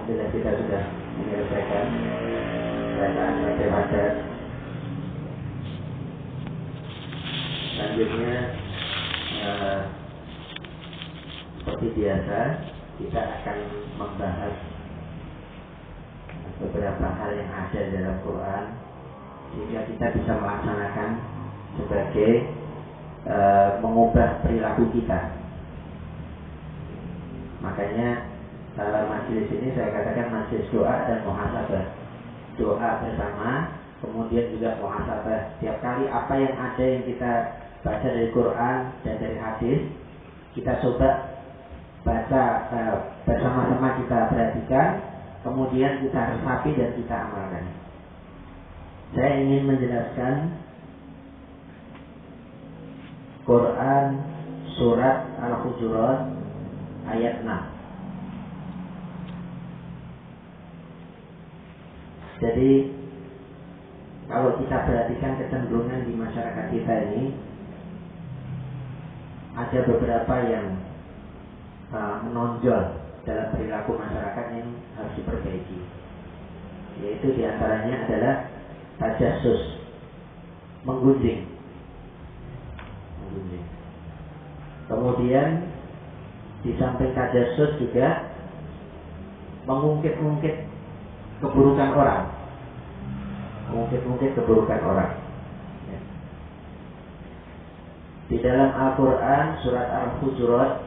Alhamdulillah kita sudah menyelesaikan bacaan Fatihah. Selanjutnya seperti biasa kita akan membahas beberapa hal yang ada dalam Quran sehingga kita bisa melaksanakan sebagai mengubah perilaku kita. Makanya majelis ini saya katakan majelis doa dan muhasabah. Doa bersama, kemudian juga muhasabah. Setiap kali apa yang ada yang kita baca dari Quran dan dari hadis, kita coba baca bersama-sama, kita perhatikan, kemudian kita resapi dan kita amalkan. Saya ingin menjelaskan Quran surat Al-Hujurat ayat 6. Jadi kalau kita perhatikan kecenderungan di masyarakat kita ini, ada beberapa yang menonjol dalam perilaku masyarakat yang harus diperbaiki. Yaitu diantaranya adalah tajassus, menggunjing. Kemudian di samping tajassus juga mengungkit-ungkit keburukan orang. Mengungkit-ungkit keburukan orang. Di dalam Al-Quran surat Al-Hujurat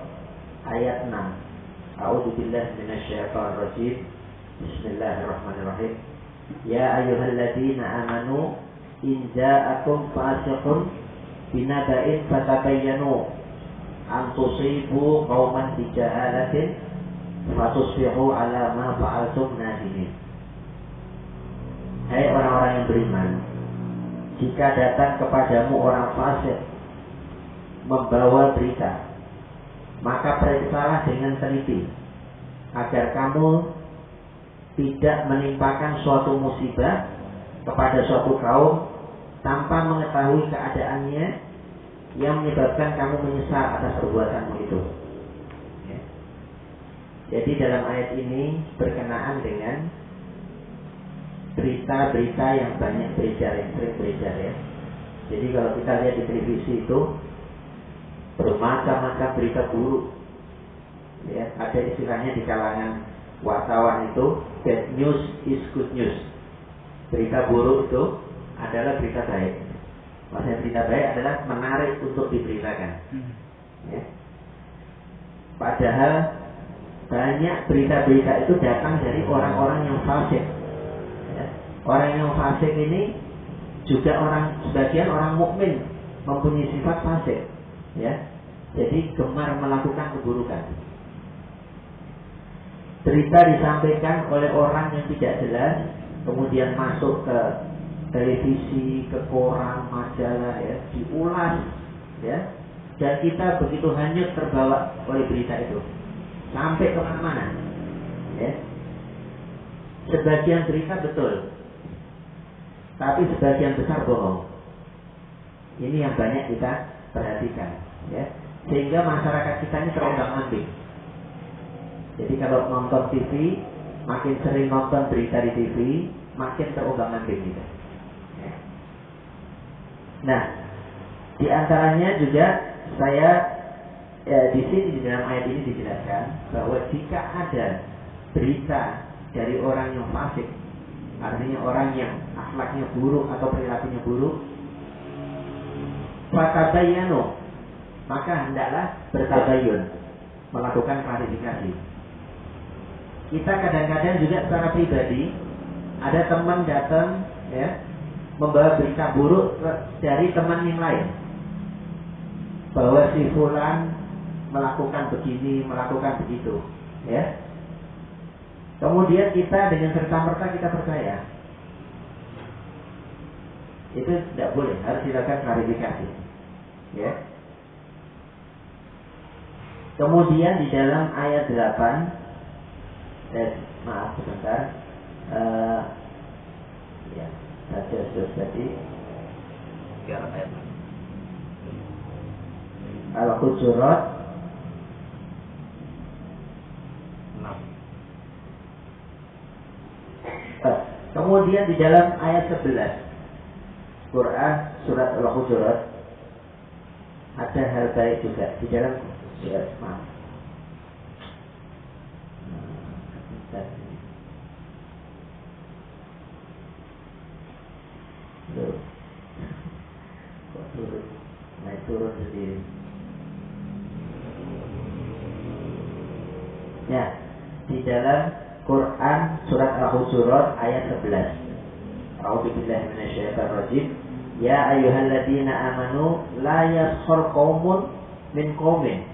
ayat 6. A'udzubillahi minasyaitonir rajim. Bismillahirrahmanirrahim. Ya ayyuhalladzina amanu in ja'akum fasiqun binaba'in fatabayyanu an tusibu qauman bijahalatin fatusbihu ala ma fa'altum nadimin. Hai orang-orang yang beriman, jika datang kepadamu orang fasik membawa berita, maka periksalah dengan teliti agar kamu tidak menimpakan suatu musibah kepada suatu kaum tanpa mengetahui keadaannya yang menyebabkan kamu menyesal atas perbuatanmu itu. Jadi dalam ayat ini berkenaan dengan berita-berita yang banyak beredar, yang sering beredar ya. Jadi kalau kita lihat di televisi itu bermacam-macam berita buruk. Ya, ada istilahnya di kalangan wartawan itu bad news is good news. Berita buruk itu adalah berita baik. Maksudnya berita baik adalah menarik untuk diberitakan. Ya. Padahal banyak berita-berita itu datang dari orang-orang yang fasik. Ya. Orang yang fasik ini juga sebagian orang mukmin mempunyai sifat fasik. Ya. Jadi gemar melakukan keburukan. Berita disampaikan oleh orang yang tidak jelas, kemudian masuk ke televisi, ke koran, majalah, ya, diulas, ya, dan kita begitu hanyut terbawa oleh berita itu, sampai kemana-mana, ya. Sebagian berita betul, tapi sebagian besar bohong. Ini yang banyak kita perhatikan, ya, sehingga masyarakat kita ini terombang-ambing. Jadi kalau nonton TV, makin sering nonton berita di TV, makin terombang-ambing kita. Nah, di antaranya juga saya di sini di dalam ayat ini dijelaskan bahwa jika ada berita dari orang yang fasik, artinya orang yang akhlaknya buruk atau perilakunya buruk, fatabayyanu, maka hendaklah bertabayyun, melakukan klarifikasi. Kita kadang-kadang juga secara pribadi ada teman datang, ya, membawa berita buruk dari teman yang lain, bahwa si fulan melakukan begini, melakukan begitu, ya. Kemudian kita dengan serta-merta kita percaya. Itu tidak boleh, harus dilakukan klarifikasi, ya. Kemudian di dalam ayat 8, maaf sebentar, ya, tajassus tadi. Al-Hujurat Kemudian di dalam ayat 11 Quran surat Al-Hujurat ada hal baik juga di dalam surat maaf. Kok turun, naik turun sendiri. Ya, di dalam Quran surat Al-Hujurat ayat 11. A'udzubillahi minasyaitonir rajim. Ya ayyuhalladzina amanu la yaskhar qaumun min qaumin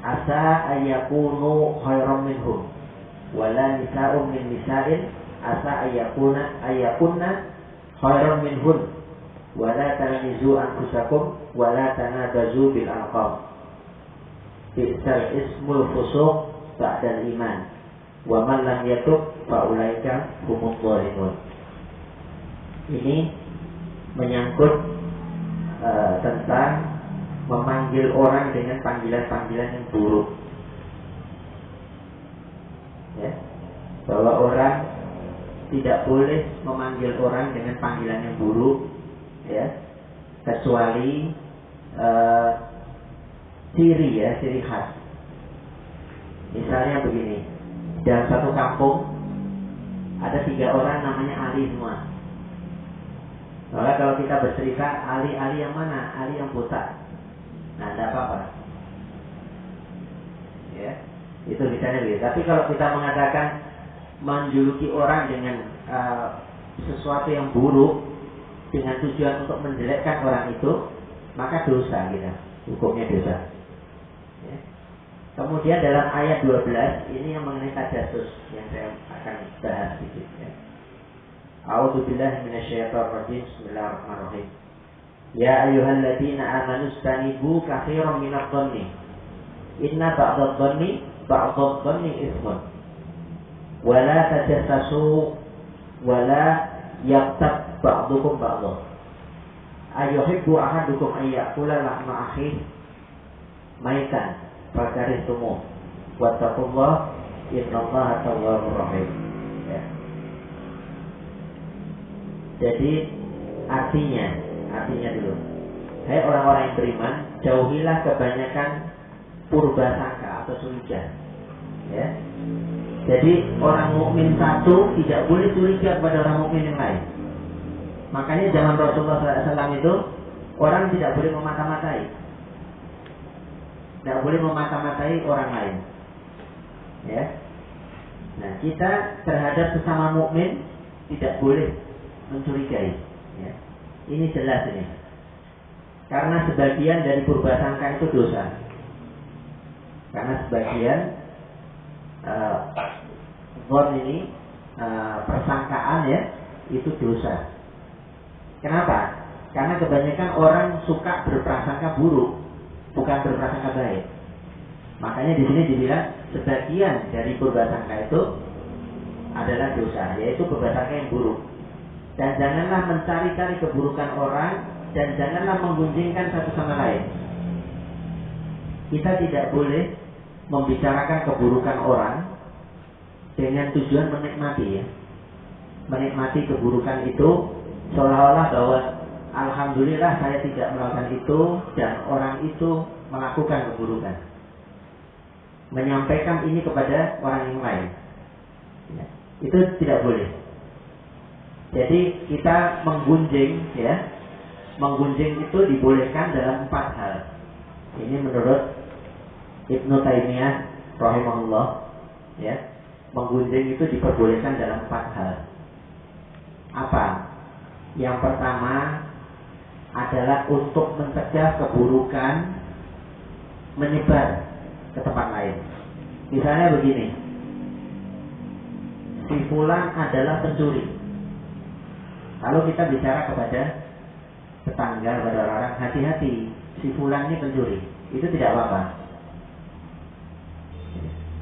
asa ayyakunu khairam minhum wala nisa'un min nisa'in asa ayyakunna khairan minhun wala tanamizu anfusakum wala tanabazu bil alqab bi'sal ismul fusuq ba'dal iman wa man lam yatub fa ulaika humudz zalimun. Ini menyangkut tentang memanggil orang dengan panggilan-panggilan yang buruk, ya, bahwa orang tidak boleh memanggil orang dengan panggilan yang buruk, ya, kecuali ciri khas. Misalnya begini, dalam satu kampung ada 3 orang namanya Ali semua. Maka kalau kita bercerita Ali yang mana? Ali yang buta. Nah, tidak apa-apa. Ya, itu misalnya begitu. Tapi kalau kita mengatakan menjuluki orang dengan sesuatu yang buruk dengan tujuan untuk menjelekkan orang itu, maka dosa kita, hukumnya dosa. Ya. Kemudian dalam ayat 12 ini yang mengenai tajasus yang saya akan bahas sedikit. Ya. A'udzubillahi minasyaitonir rajim. Bismillahirrahmanirrahim. Ya ayyuhalladzina amanu istanibu katsiran minadh-dhanni. Inna ba'dadh-dhanni itsmun. Wala tajassasu wala yaqtab ba'dukum ba'dha. Ayuhibbu ahadukum an ya'kula lahma akhihi maitan fakarihtumu. Wattaqullaha innallaha tawwabur rahim. Ya. Jadi artinya dulu, hai orang-orang yang beriman, jauhilah kebanyakan purba sangka atau curiga. Ya. Jadi orang mukmin satu tidak boleh curiga kepada orang mukmin yang lain. Makanya zaman Rasulullah SAW itu orang tidak boleh memata-matai, tidak boleh memata-matai orang lain. Ya. Nah, kita terhadap sesama mukmin tidak boleh mencurigai. Ya. Ini jelas ini. Karena sebagian dari purbasangka itu dosa. Karena sebagian zon ini persangkaan ya itu dosa. Kenapa? Karena kebanyakan orang suka berprasangka buruk, bukan berprasangka baik. Makanya di sini dibilang sebagian dari purbasangka itu adalah dosa, yaitu purbasangka yang buruk. Dan janganlah mencari-cari keburukan orang, dan janganlah menggunjingkan satu sama lain. Kita tidak boleh membicarakan keburukan orang dengan tujuan menikmati, ya. Menikmati keburukan itu seolah-olah bahwa alhamdulillah saya tidak melakukan itu dan orang itu melakukan keburukan. Menyampaikan ini kepada orang yang lain, ya. Itu tidak boleh. Jadi kita menggunjing, ya, menggunjing itu dibolehkan dalam 4 hal. Ini menurut Ibnu Taimiyah rahimahullah, ya, menggunjing itu diperbolehkan dalam 4 hal. Apa? Yang pertama adalah untuk mencegah keburukan menyebar ke tempat lain. Misalnya begini, si fulan adalah pencuri. Lalu kita bicara kepada tetangga, kepada orang-orang, hati-hati, si fulan ini pencuri. Itu tidak apa-apa.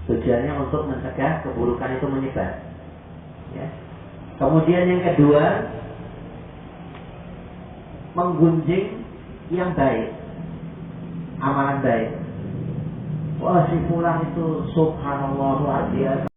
Tujuannya untuk mencegah keburukan itu menyebar. Ya. Kemudian yang kedua, menggunjing yang baik, amalan baik. Wah, si fulan itu subhanallah luar biasa.